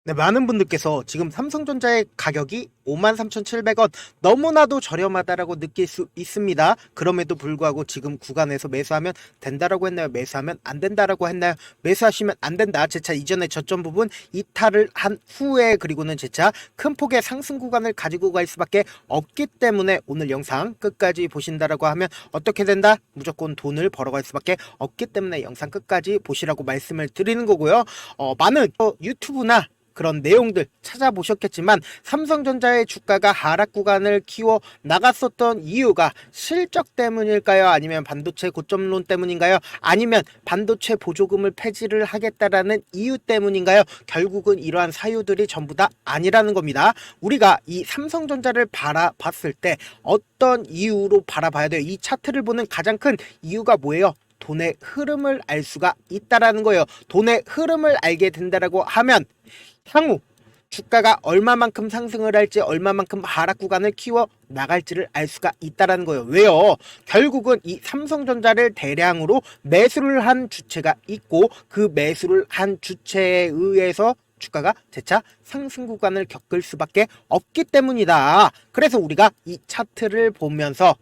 네, 많은 분들께서 지금 삼성전자의 가격이 53,700원 너무나도 저렴하다라고 느낄 수 있습니다. 그럼에도 불구하고 지금 구간에서 매수하면 된다라고 했나요? 매수하면 안 된다라고 했나요? 매수하시면 안 된다. 제 차 이전에 저점 부분 이탈을 한 후에 그리고는 제 차 큰 폭의 상승 구간을 가지고 갈 수밖에 없기 때문에 오늘 영상 끝까지 보신다라고 하면 어떻게 된다? 무조건 돈을 벌어갈 수밖에 없기 때문에 영상 끝까지 보시라고 말씀을 드리는 거고요. 많은 유튜브나 그런 내용들 찾아보셨겠지만 삼성전자의 주가가 하락 구간을 키워 나갔었던 이유가 실적 때문일까요? 아니면 반도체 고점론 때문인가요? 아니면 반도체 보조금을 폐지를 하겠다라는 이유 때문인가요? 결국은 이러한 사유들이 전부 다 아니라는 겁니다. 우리가 이 삼성전자를 바라봤을 때 어떤 이유로 바라봐야 돼요? 이 차트를 보는 가장 큰 이유가 뭐예요? 돈의 흐름을 알 수가 있다라는 거예요. 돈의 흐름을 알게 된다라고 하면 향후 주가가 얼마만큼 상승을 할지 얼마만큼 하락 구간을 키워 나갈지를 알 수가 있다라는 거예요. 왜요? 결국은 이 삼성전자를 대량으로 매수를 한 주체가 있고 그 매수를 한 주체에 의해서 주가가 재차 상승 구간을 겪을 수밖에 없기 때문이다. 그래서 우리가 이 차트를 보면서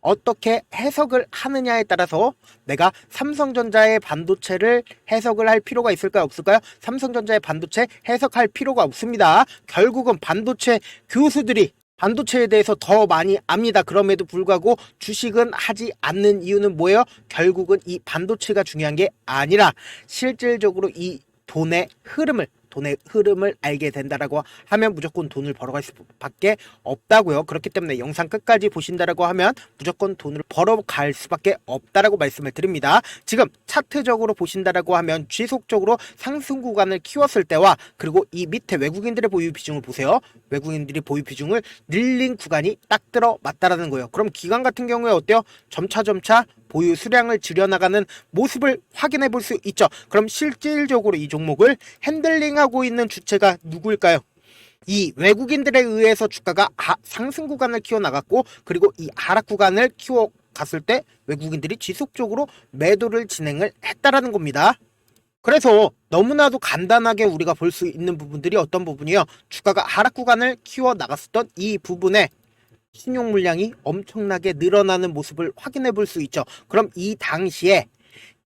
어떻게 해석을 하느냐에 따라서 내가 삼성전자의 반도체를 해석을 할 필요가 있을까요? 없을까요? 삼성전자의 반도체 해석할 필요가 없습니다. 결국은 반도체 교수들이 반도체에 대해서 더 많이 압니다. 그럼에도 불구하고 주식은 하지 않는 이유는 뭐예요? 결국은 이 반도체가 중요한 게 아니라 실질적으로 이 돈의 흐름을 알게 된다라고 하면 무조건 돈을 벌어갈 수밖에 없다고요. 그렇기 때문에 영상 끝까지 보신다라고 하면 무조건 돈을 벌어갈 수밖에 없다라고 말씀을 드립니다. 지금 차트적으로 보신다라고 하면 지속적으로 상승 구간을 키웠을 때와 그리고 이 밑에 외국인들의 보유 비중을 보세요. 외국인들이 보유 비중을 늘린 구간이 딱 들어맞다라는 거예요. 그럼 기관 같은 경우에 어때요? 점차 보유 수량을 줄여나가는 모습을 확인해 볼 수 있죠. 그럼 실질적으로 이 종목을 핸들링하고 있는 주체가 누구일까요? 이 외국인들에 의해서 주가가 상승 구간을 키워나갔고 그리고 이 하락 구간을 키워갔을 때 외국인들이 지속적으로 매도를 진행을 했다라는 겁니다. 그래서 너무나도 간단하게 우리가 볼 수 있는 부분들이 어떤 부분이요? 주가가 하락 구간을 키워나갔었던 이 부분에 신용 물량이 엄청나게 늘어나는 모습을 확인해 볼 수 있죠. 그럼 이 당시에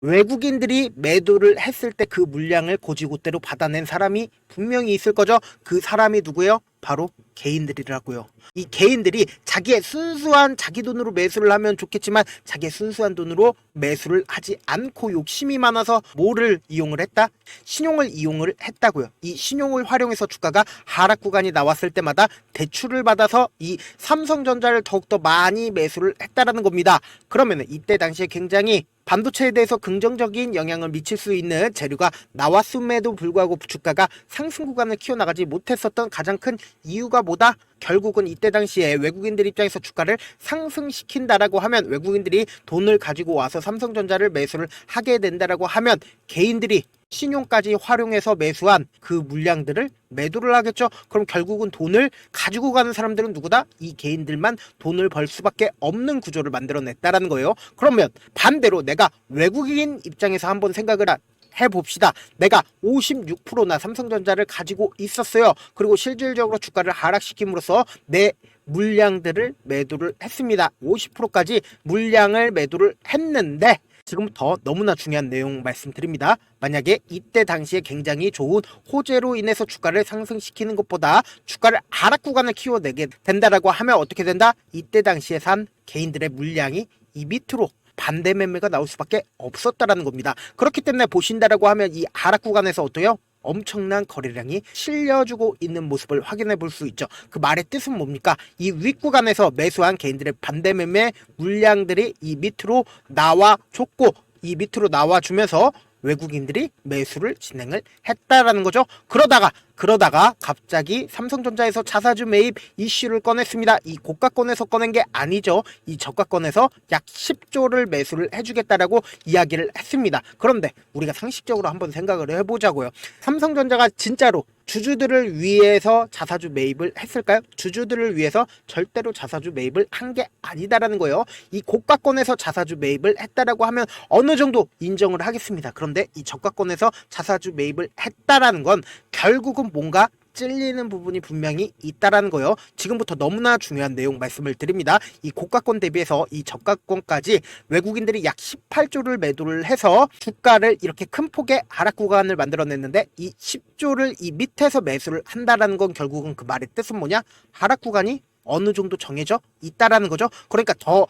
외국인들이 매도를 했을 때 그 물량을 고지고대로 받아낸 사람이 분명히 있을 거죠. 그 사람이 누구예요? 바로 개인들이라고요. 이 개인들이 자기의 순수한 자기 돈으로 매수를 하면 좋겠지만 자기의 순수한 돈으로 매수를 하지 않고 욕심이 많아서 뭐를 이용을 했다? 신용을 이용을 했다고요. 이 신용을 활용해서 주가가 하락 구간이 나왔을 때마다 대출을 받아서 이 삼성전자를 더욱더 많이 매수를 했다라는 겁니다. 그러면 이때 당시에 굉장히 반도체에 대해서 긍정적인 영향을 미칠 수 있는 재료가 나왔음에도 불구하고 주가가 상승 구간을 키워나가지 못했었던 가장 큰 이유가 뭐다? 결국은 이때 당시에 외국인들 입장에서 주가를 상승시킨다라고 하면 외국인들이 돈을 가지고 와서 삼성전자를 매수를 하게 된다라고 하면 개인들이 신용까지 활용해서 매수한 그 물량들을 매도를 하겠죠. 그럼 결국은 돈을 가지고 가는 사람들은 누구다? 이 개인들만 돈을 벌 수밖에 없는 구조를 만들어냈다라는 거예요. 그러면 반대로 내가 외국인 입장에서 한번 생각을 해봅시다. 내가 56%나 삼성전자를 가지고 있었어요. 그리고 실질적으로 주가를 하락시킴으로써 내 물량들을 매도를 했습니다. 50%까지 물량을 매도를 했는데 지금부터 너무나 중요한 내용 말씀드립니다. 만약에 이때 당시에 굉장히 좋은 호재로 인해서 주가를 상승시키는 것보다 주가를 하락 구간을 키워내게 된다라고 하면 어떻게 된다? 이때 당시에 산 개인들의 물량이 이 밑으로 반대 매매가 나올 수밖에 없었다라는 겁니다. 그렇기 때문에 보신다라고 하면 이 하락 구간에서 어때요? 엄청난 거래량이 실려주고 있는 모습을 확인해 볼 수 있죠. 그 말의 뜻은 뭡니까? 이 윗구간에서 매수한 개인들의 반대 매매 물량들이 이 밑으로 나와줬고 이 밑으로 나와주면서 외국인들이 매수를 진행을 했다라는 거죠. 그러다가 갑자기 삼성전자에서 자사주 매입 이슈를 꺼냈습니다. 이 고가권에서 꺼낸 게 아니죠. 이 저가권에서 약 10조를 매수를 해주겠다라고 이야기를 했습니다. 그런데 우리가 상식적으로 한번 생각을 해보자고요. 삼성전자가 진짜로 주주들을 위해서 자사주 매입을 했을까요? 주주들을 위해서 절대로 자사주 매입을 한 게 아니다라는 거예요. 이 고가권에서 자사주 매입을 했다라고 하면 어느 정도 인정을 하겠습니다. 그런데 이 저가권에서 자사주 매입을 했다라는 건 결국은 뭔가 찔리는 부분이 분명히 있다라는 거요. 지금부터 너무나 중요한 내용 말씀을 드립니다. 이 고가권 대비해서 이 저가권까지 외국인들이 약 18조를 매도를 해서 주가를 이렇게 큰 폭의 하락 구간을 만들어냈는데, 이 10조를 이 밑에서 매수를 한다라는 건 결국은 그 말의 뜻은 뭐냐? 하락 구간이 어느 정도 정해져 있다라는 거죠. 그러니까 더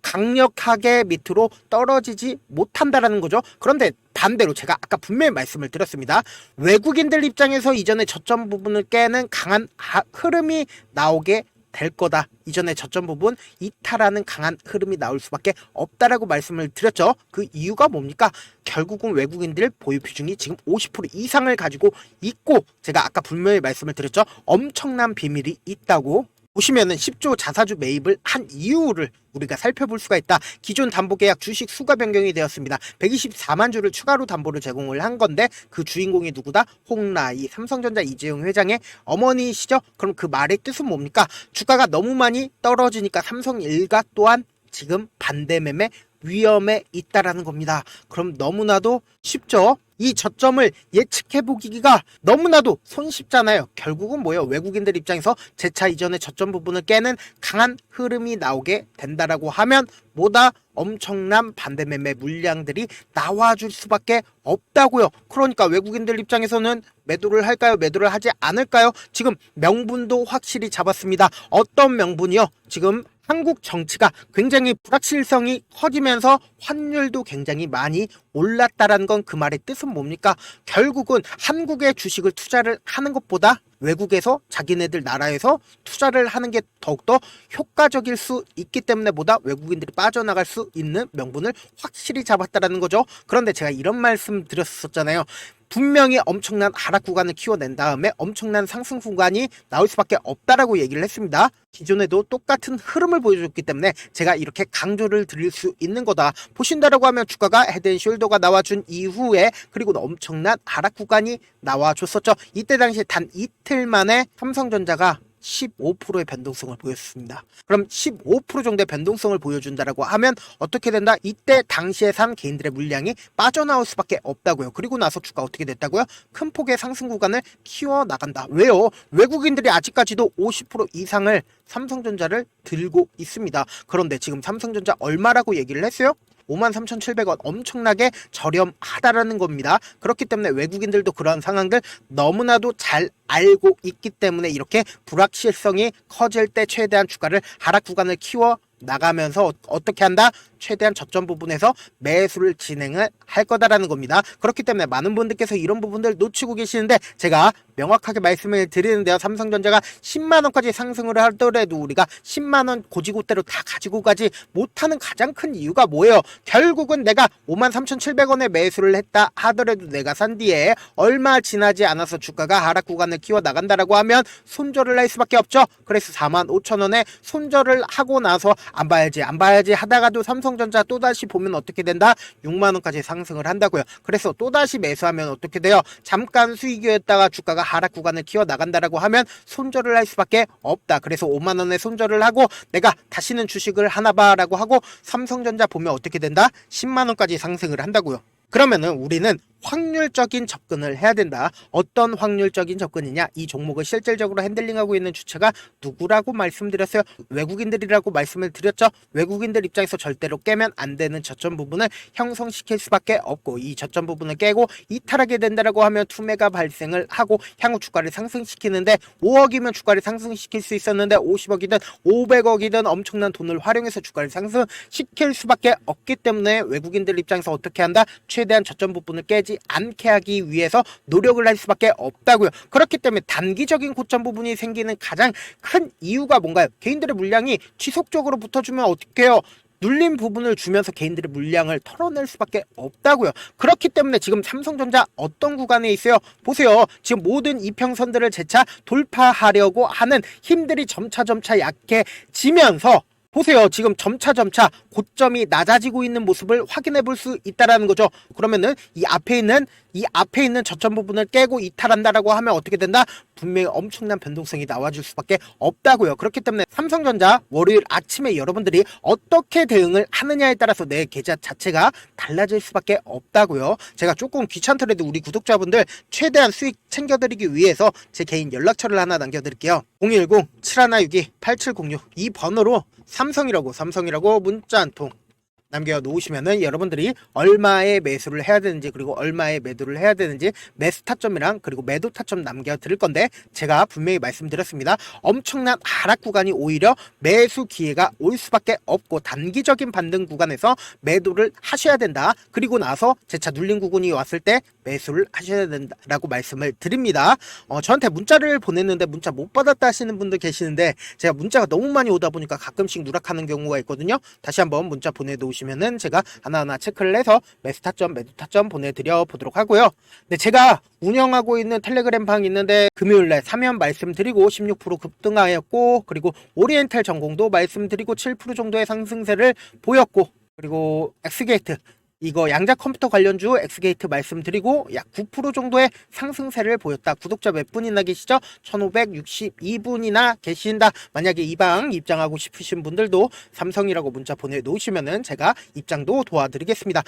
강력하게 밑으로 떨어지지 못한다라는 거죠. 그런데 반대로 제가 아까 분명히 말씀을 드렸습니다. 외국인들 입장에서 이전에 저점 부분을 깨는 강한 흐름이 나오게 될 거다. 이전에 저점 부분 이탈하는 강한 흐름이 나올 수밖에 없다라고 말씀을 드렸죠. 그 이유가 뭡니까? 결국은 외국인들 보유 비중이 지금 50% 이상을 가지고 있고, 제가 아까 분명히 말씀을 드렸죠. 엄청난 비밀이 있다고. 보시면은 10조 자사주 매입을 한 이유를 우리가 살펴볼 수가 있다. 기존 담보계약 주식 수가 변경이 되었습니다. 124만 주를 추가로 담보를 제공을 한 건데, 그 주인공이 누구다? 홍라이 삼성전자 이재용 회장의 어머니시죠. 그럼 그 말의 뜻은 뭡니까? 주가가 너무 많이 떨어지니까 삼성일가 또한 지금 반대 매매 위험에 있다라는 겁니다. 그럼 너무나도 쉽죠? 이 저점을 예측해보기가 너무나도 손쉽잖아요. 결국은 뭐예요? 외국인들 입장에서 재차 이전의 저점 부분을 깨는 강한 흐름이 나오게 된다라고 하면 뭐다? 엄청난 반대 매매 물량들이 나와줄 수밖에 없다고요. 그러니까 외국인들 입장에서는 매도를 할까요? 매도를 하지 않을까요? 지금 명분도 확실히 잡았습니다. 어떤 명분이요? 지금 한국 정치가 굉장히 불확실성이 커지면서 환율도 굉장히 많이 올랐다라는 건 그 말의 뜻은 뭡니까? 결국은 한국의 주식을 투자를 하는 것보다 외국에서 자기네들 나라에서 투자를 하는 게 더욱더 효과적일 수 있기 때문에 보다 외국인들이 빠져나갈 수 있는 명분을 확실히 잡았다라는 거죠. 그런데 제가 이런 말씀 드렸었잖아요. 분명히 엄청난 하락 구간을 키워낸 다음에 엄청난 상승 구간이 나올 수밖에 없다라고 얘기를 했습니다. 기존에도 똑같은 흐름을 보여줬기 때문에 제가 이렇게 강조를 드릴 수 있는 거다. 보신다라고 하면 주가가 헤드앤숄더가 나와준 이후에 그리고 엄청난 하락 구간이 나와줬었죠. 이때 당시에 단 이틀 만에 삼성전자가 15%의 변동성을 보였습니다. 그럼 15% 정도의 변동성을 보여준다라고 하면 어떻게 된다? 이때 당시에 산 개인들의 물량이 빠져나올 수밖에 없다고요. 그리고 나서 주가 어떻게 됐다고요? 큰 폭의 상승 구간을 키워나간다. 왜요? 외국인들이 아직까지도 50% 이상을 삼성전자를 들고 있습니다. 그런데 지금 삼성전자 얼마라고 얘기를 했어요? 53,700원, 엄청나게 저렴하다라는 겁니다. 그렇기 때문에 외국인들도 그런 상황들 너무나도 잘 알고 있기 때문에 이렇게 불확실성이 커질 때 최대한 주가를 하락 구간을 키워 나가면서 어떻게 한다? 최대한 저점 부분에서 매수를 진행을 할 거다라는 겁니다. 그렇기 때문에 많은 분들께서 이런 부분들 놓치고 계시는데 제가 명확하게 말씀을 드리는데요. 삼성전자가 10만원까지 상승을 하더라도 우리가 10만원 고지고대로 다 가지고 가지 못하는 가장 큰 이유가 뭐예요? 결국은 내가 53,700원에 매수를 했다 하더라도 내가 산 뒤에 얼마 지나지 않아서 주가가 하락 구간을 키워 나간다라고 하면 손절을 할 수밖에 없죠. 그래서 45,000원에 손절을 하고 나서 안 봐야지 하다가도 삼성전자 또다시 보면 어떻게 된다? 6만원까지 상승을 한다고요. 그래서 또다시 매수하면 어떻게 돼요? 잠깐 수익이었다가 주가가 하락 구간을 키워 나간다라고 하면 손절을 할 수밖에 없다. 그래서 5만원에 손절을 하고 내가 다시는 주식을 하나 봐라고 하고 삼성전자 보면 어떻게 된다? 10만원까지 상승을 한다고요. 그러면은 우리는 확률적인 접근을 해야 된다. 어떤 확률적인 접근이냐? 이 종목을 실질적으로 핸들링하고 있는 주체가 누구라고 말씀드렸어요? 외국인들이라고 말씀을 드렸죠? 외국인들 입장에서 절대로 깨면 안 되는 저점 부분을 형성시킬 수밖에 없고, 이 저점 부분을 깨고 이탈하게 된다라고 하면 투매가 발생을 하고 향후 주가를 상승시키는데 5억이면 주가를 상승시킬 수 있었는데 50억이든 500억이든 엄청난 돈을 활용해서 주가를 상승시킬 수밖에 없기 때문에 외국인들 입장에서 어떻게 한다? 최대한 저점 부분을 깨지 않게 하기 위해서 노력을 할 수밖에 없다고요. 그렇기 때문에 단기적인 고점 부분이 생기는 가장 큰 이유가 뭔가요? 개인들의 물량이 지속적으로 붙어주면 어떻게 해요? 눌린 부분을 주면서 개인들의 물량을 털어낼 수밖에 없다고요. 그렇기 때문에 지금 삼성전자 어떤 구간에 있어요? 보세요. 지금 모든 이평선들을 재차 돌파하려고 하는 힘들이 점차 약해지면서 보세요. 지금 점차 고점이 낮아지고 있는 모습을 확인해 볼 수 있다라는 거죠. 그러면은 이 앞에 있는 이 앞에 있는 저점 부분을 깨고 이탈한다라고 하면 어떻게 된다? 분명히 엄청난 변동성이 나와줄 수밖에 없다고요. 그렇기 때문에 삼성전자 월요일 아침에 여러분들이 어떻게 대응을 하느냐에 따라서 내 계좌 자체가 달라질 수밖에 없다고요. 제가 조금 귀찮더라도 우리 구독자분들 최대한 수익 챙겨드리기 위해서 제 개인 연락처를 하나 남겨드릴게요. 010-7162-8706 이 번호로 삼성이라고 문자 한 통 남겨놓으시면은 여러분들이 얼마의 매수를 해야 되는지 그리고 얼마의 매도를 해야 되는지 매수 타점이랑 그리고 매도 타점 남겨드릴 건데, 제가 분명히 말씀드렸습니다. 엄청난 하락 구간이 오히려 매수 기회가 올 수밖에 없고 단기적인 반등 구간에서 매도를 하셔야 된다. 그리고 나서 재차 눌린 구간이 왔을 때 매수를 하셔야 된다라고 말씀을 드립니다. 저한테 문자를 보냈는데 문자 못 받았다 하시는 분들 계시는데, 제가 문자가 너무 많이 오다 보니까 가끔씩 누락하는 경우가 있거든요. 다시 한번 문자 보내놓으시면은 제가 하나하나 체크를 해서 매수 타점, 매도 타점 보내드려 보도록 하고요. 네, 제가 운영하고 있는 텔레그램 방이 있는데 금요일날 3연 말씀드리고 16% 급등하였고, 그리고 오리엔탈 전공도 말씀드리고 7% 정도의 상승세를 보였고, 그리고 엑스게이트 이거 양자 컴퓨터 관련주 엑스게이트 말씀드리고 약 9% 정도의 상승세를 보였다. 구독자 몇 분이나 계시죠? 1562분이나 계신다. 만약에 이 방 입장하고 싶으신 분들도 삼성이라고 문자 보내놓으시면은 제가 입장도 도와드리겠습니다.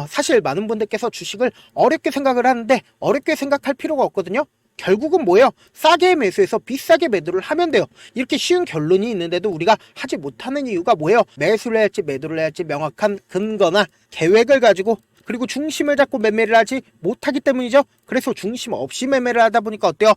사실 많은 분들께서 주식을 어렵게 생각을 하는데 어렵게 생각할 필요가 없거든요. 결국은 뭐예요? 싸게 매수해서 비싸게 매도를 하면 돼요. 이렇게 쉬운 결론이 있는데도 우리가 하지 못하는 이유가 뭐예요? 매수를 해야 할지 매도를 해야 할지 명확한 근거나 계획을 가지고, 그리고 중심을 잡고 매매를 하지 못하기 때문이죠. 그래서 중심 없이 매매를 하다 보니까 어때요?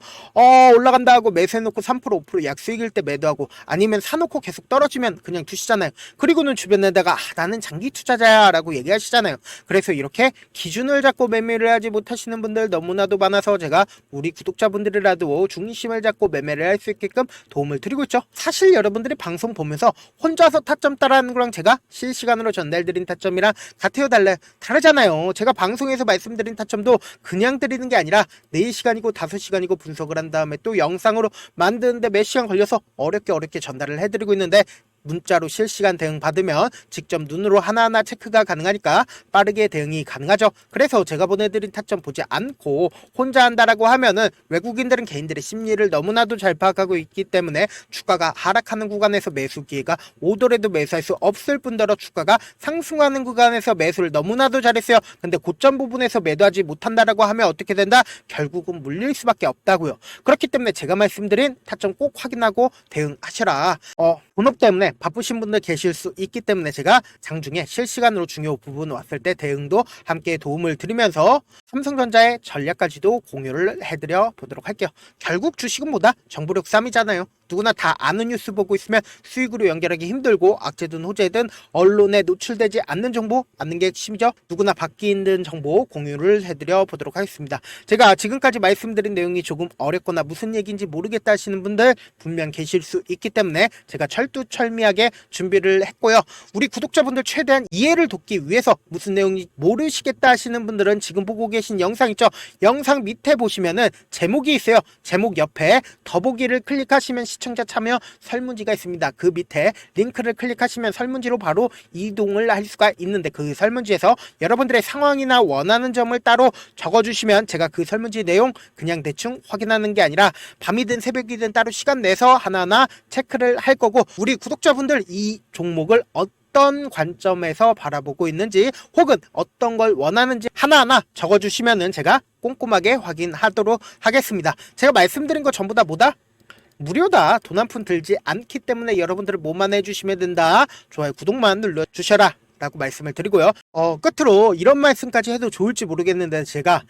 올라간다 하고 매수해놓고 3% 5% 약수익일 때 매도하고, 아니면 사놓고 계속 떨어지면 그냥 두시잖아요. 그리고는 주변에다가 나는 장기 투자자야 라고 얘기하시잖아요. 그래서 이렇게 기준을 잡고 매매를 하지 못하시는 분들 너무나도 많아서 제가 우리 구독자분들이라도 중심을 잡고 매매를 할 수 있게끔 도움을 드리고 있죠. 사실 여러분들이 방송 보면서 혼자서 타점 따라하는 거랑 제가 실시간으로 전달드린 타점이랑 같아요, 달라요? 다르잖아요. 제가 방송에서 말씀드린 타점도 그냥 드리는 게 아니라 4시간이고 5시간이고 분석을 한 다음에 또 영상으로 만드는데 몇 시간 걸려서 어렵게 전달을 해드리고 있는데, 문자로 실시간 대응 받으면 직접 눈으로 하나하나 체크가 가능하니까 빠르게 대응이 가능하죠. 그래서 제가 보내드린 타점 보지 않고 혼자 한다라고 하면은 외국인들은 개인들의 심리를 너무나도 잘 파악하고 있기 때문에 주가가 하락하는 구간에서 매수 기회가 오더라도 매수할 수 없을 뿐더러 주가가 상승하는 구간에서 매수를 너무나도 잘했어요. 근데 고점 부분에서 매도하지 못한다라고 하면 어떻게 된다? 결국은 물릴 수밖에 없다고요. 그렇기 때문에 제가 말씀드린 타점 꼭 확인하고 대응하셔라. 본업 때문에 바쁘신 분들 계실 수 있기 때문에 제가 장중에 실시간으로 중요 부분 왔을 때 대응도 함께 도움을 드리면서 삼성전자의 전략까지도 공유를 해드려 보도록 할게요. 결국 주식은 뭐다? 정보력 싸움이잖아요. 누구나 다 아는 뉴스 보고 있으면 수익으로 연결하기 힘들고, 악재든 호재든 언론에 노출되지 않는 정보 받는 게 핵심이죠. 누구나 받기 힘든 정보 공유를 해드려 보도록 하겠습니다. 제가 지금까지 말씀드린 내용이 조금 어렵거나 무슨 얘기인지 모르겠다 하시는 분들 분명 계실 수 있기 때문에 제가 철두철미하게 준비를 했고요. 우리 구독자분들 최대한 이해를 돕기 위해서 무슨 내용인지 모르시겠다 하시는 분들은 지금 보고 계신 영상 있죠? 영상 밑에 보시면은 제목이 있어요. 제목 옆에 더보기를 클릭하시면 시청자 참여 설문지가 있습니다. 그 밑에 링크를 클릭하시면 설문지로 바로 이동을 할 수가 있는데, 그 설문지에서 여러분들의 상황이나 원하는 점을 따로 적어주시면 제가 그 설문지 내용 그냥 대충 확인하는 게 아니라 밤이든 새벽이든 따로 시간 내서 하나하나 체크를 할 거고, 우리 구독자분들 이 종목을 어떤 관점에서 바라보고 있는지 혹은 어떤 걸 원하는지 하나하나 적어주시면은 제가 꼼꼼하게 확인하도록 하겠습니다. 제가 말씀드린 거 전부 다 뭐다? 무료다. 돈 한 푼 들지 않기 때문에 여러분들 뭐만 해주시면 된다. 좋아요, 구독만 눌러주셔라 라고 말씀을 드리고요. 끝으로 이런 말씀까지 해도 좋을지 모르겠는데, 제가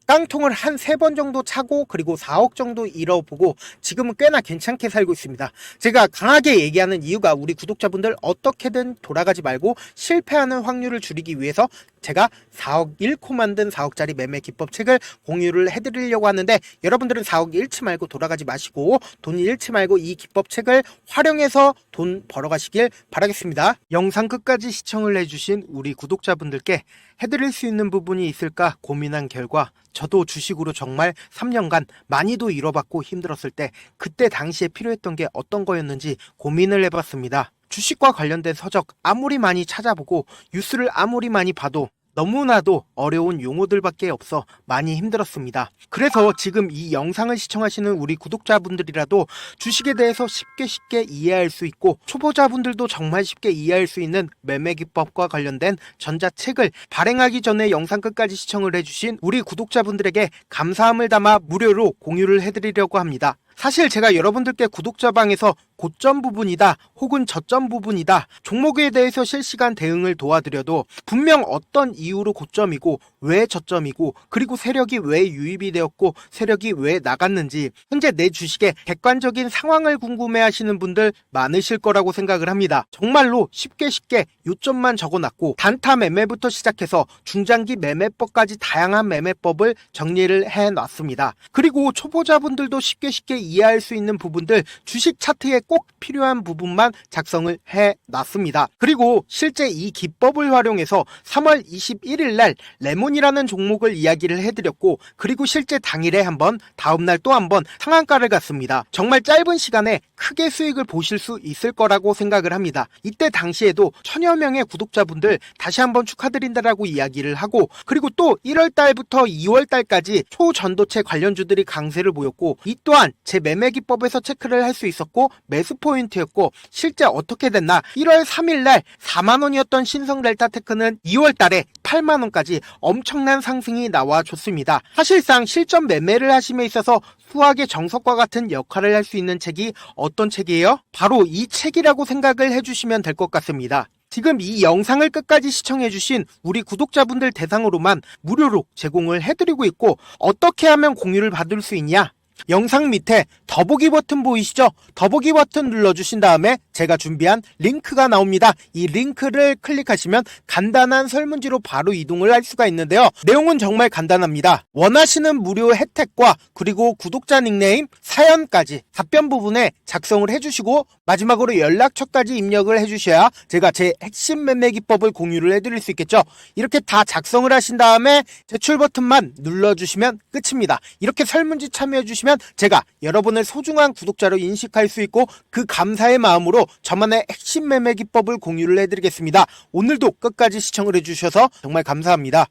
깡통을 한 3번 정도 차고 그리고 4억 정도 잃어보고 지금은 꽤나 괜찮게 살고 있습니다. 제가 강하게 얘기하는 이유가 우리 구독자분들 어떻게든 돌아가지 말고 실패하는 확률을 줄이기 위해서 제가 4억 잃고 만든 4억짜리 매매 기법책을 공유를 해드리려고 하는데, 여러분들은 4억 잃지 말고 돌아가지 마시고 돈 잃지 말고 이 기법책을 활용해서 돈 벌어가시길 바라겠습니다. 영상 끝까지 시청을 해주신 우리 구독자분들께 해드릴 수 있는 부분이 있을까 고민한 결과, 저도 주식으로 정말 3년간 많이도 잃어봤고 힘들었을 때 그때 당시에 필요했던 게 어떤 거였는지 고민을 해봤습니다. 주식과 관련된 서적 아무리 많이 찾아보고 뉴스를 아무리 많이 봐도 너무나도 어려운 용어들밖에 없어 많이 힘들었습니다. 그래서 지금 이 영상을 시청하시는 우리 구독자분들이라도 주식에 대해서 쉽게 이해할 수 있고 초보자분들도 정말 쉽게 이해할 수 있는 매매 기법과 관련된 전자책을 발행하기 전에 영상 끝까지 시청을 해주신 우리 구독자분들에게 감사함을 담아 무료로 공유를 해드리려고 합니다. 사실 제가 여러분들께 구독자방에서 고점 부분이다 혹은 저점 부분이다 종목에 대해서 실시간 대응을 도와드려도 분명 어떤 이유로 고점이고 왜 저점이고 그리고 세력이 왜 유입이 되었고 세력이 왜 나갔는지 현재 내 주식의 객관적인 상황을 궁금해하시는 분들 많으실 거라고 생각을 합니다. 정말로 쉽게 요점만 적어놨고 단타 매매부터 시작해서 중장기 매매법까지 다양한 매매법을 정리를 해놨습니다. 그리고 초보자분들도 쉽게 이해할 수 있는 부분들 주식 차트에 꼭 필요한 부분만 작성을 해놨습니다. 그리고 실제 이 기법을 활용해서 3월 21일 날 레몬이라는 종목을 이야기를 해드렸고 그리고 실제 당일에 한번 다음날 또 한번 상한가를 갔습니다. 정말 짧은 시간에 크게 수익을 보실 수 있을 거라고 생각을 합니다. 이때 당시에도 1000여 명의 구독자분들 다시 한번 축하드린다라고 이야기를 하고 그리고 또 1월달부터 2월달까지 초전도체 관련주들이 강세를 보였고 이 또한 제 매매 기법에서 체크를 할 수 있었고 매수 포인트였고 실제 어떻게 됐나 1월 3일날 4만원이었던 신성 델타테크는 2월달에 8만원까지 엄청난 상승이 나와줬습니다. 사실상 실전 매매를 하심에 있어서 수학의 정석과 같은 역할을 할 수 있는 책이 어떤 책이에요? 바로 이 책이라고 생각을 해주시면 될 것 같습니다. 지금 이 영상을 끝까지 시청해주신 우리 구독자분들 대상으로만 무료로 제공을 해드리고 있고 어떻게 하면 공유를 받을 수 있냐? 영상 밑에 더보기 버튼 보이시죠? 더보기 버튼 눌러주신 다음에 제가 준비한 링크가 나옵니다. 이 링크를 클릭하시면 간단한 설문지로 바로 이동을 할 수가 있는데요. 내용은 정말 간단합니다. 원하시는 무료 혜택과 그리고 구독자 닉네임, 사연까지 답변 부분에 작성을 해주시고 마지막으로 연락처까지 입력을 해주셔야 제가 제 핵심 매매 기법을 공유를 해드릴 수 있겠죠. 이렇게 다 작성을 하신 다음에 제출 버튼만 눌러주시면 끝입니다. 이렇게 설문지 참여해주시면 제가 여러분을 소중한 구독자로 인식할 수 있고 그 감사의 마음으로 저만의 핵심 매매 기법을 공유를 해드리겠습니다. 오늘도 끝까지 시청을 해주셔서 정말 감사합니다.